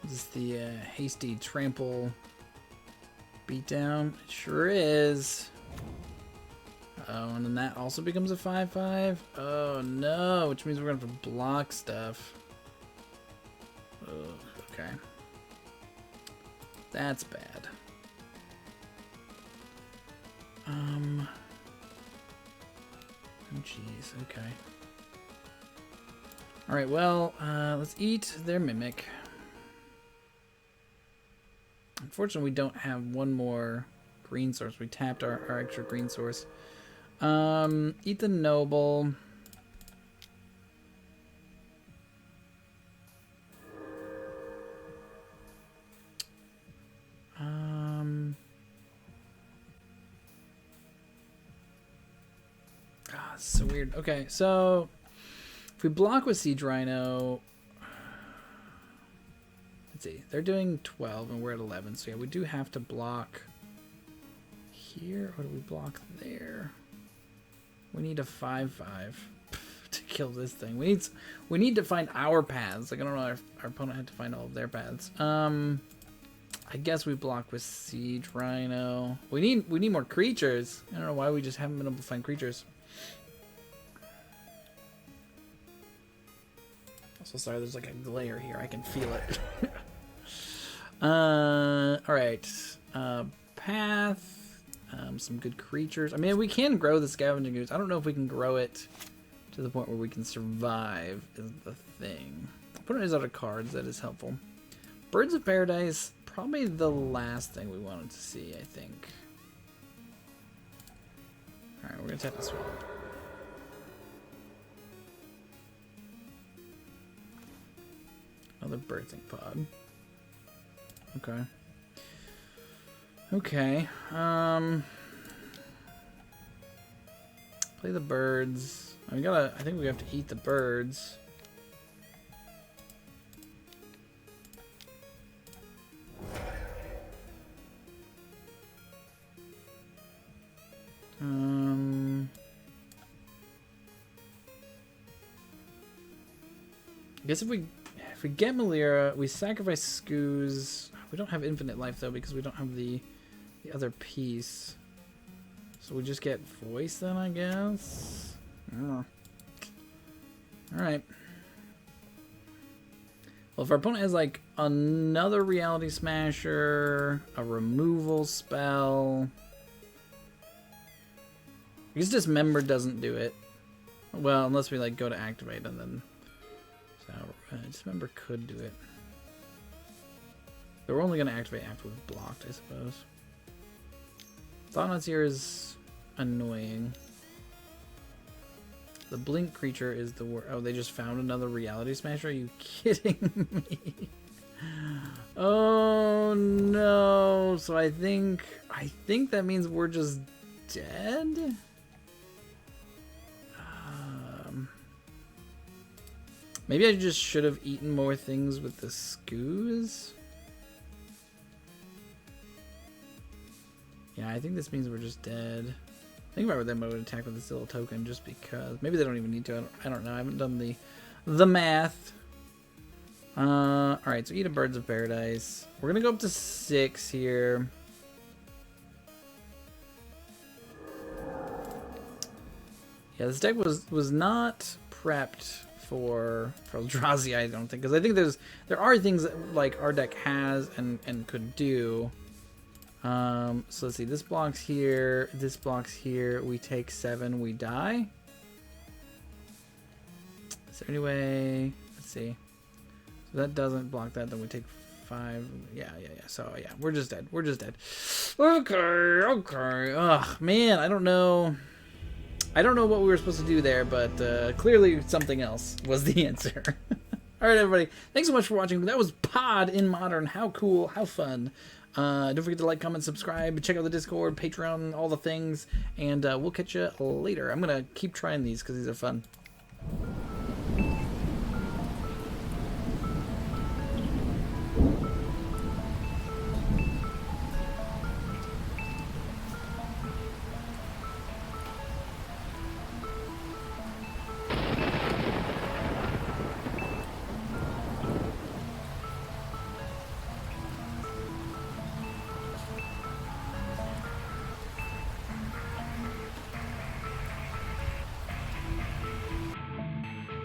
[SPEAKER 1] Is this the hasty trample beatdown? It sure is. Oh, and then that also becomes a 5/5. Oh no, which means we're gonna have to block stuff. Oh, okay. That's bad. Oh jeez, okay. Alright, well, let's eat their mimic. Unfortunately, we don't have one more green source. We tapped our extra green source. Eat the noble. It's so weird. Okay, so if we block with Siege Rhino, let's see, they're doing 12 and we're at 11, so yeah, we do have to block here, or do we block there? We need a 5/5 to kill this thing. We need to find our paths. Like, I don't know if our opponent had to find all of their paths. I guess we block with Siege Rhino. We need more creatures. I don't know why we just haven't been able to find creatures. Also, sorry, there's like a glare here. I can feel it. Alright. Path. Some good creatures. I mean, we can grow the Scavenging Ooze. I don't know if we can grow it to the point where we can survive is the thing. Putting these other cards, that is helpful. Birds of Paradise, probably the last thing we wanted to see, I think. Alright, we're going to tap this one. Another birthing pod. Okay. Okay. Play the birds. I think we have to eat the birds. I guess if we get Malira, we sacrifice Skoos. We don't have infinite life though because we don't have the other piece. So we just get voice then, I guess. All right. Well, if our opponent has like another Reality Smasher, a removal spell, I guess Dismember doesn't do it. Well, unless we like go to activate and then. So Dismember could do it. But we're only going to activate after we've blocked, I suppose. Thought-Knot's here is annoying. The Blink creature is the worst. Oh, they just found another Reality Smasher? Are you kidding me? Oh no. So I think that means we're just dead? Maybe I just should have eaten more things with the Skoos? Yeah, I think this means we're just dead. Think about them, I would attack with this little token just because. Maybe they don't even need to. I don't know. I haven't done the math. Alright, so eat a Birds of Paradise. We're going to go up to 6 here. Yeah, this deck was not prepped for Eldrazi, I don't think. Because I think there are things that like our deck has and could do. So let's see, this blocks here, this blocks here, we take 7, we die. Is there any way, let's see. So that doesn't block that, then we take 5, yeah, so yeah, we're just dead, Okay. Ugh, man, I don't know. I don't know what we were supposed to do there, but clearly something else was the answer. All right, everybody. Thanks so much for watching. That was Pod in Modern. How cool. How fun. Don't forget to like, comment, subscribe. Check out the Discord, Patreon, all the things. And we'll catch you later. I'm going to keep trying these because these are fun.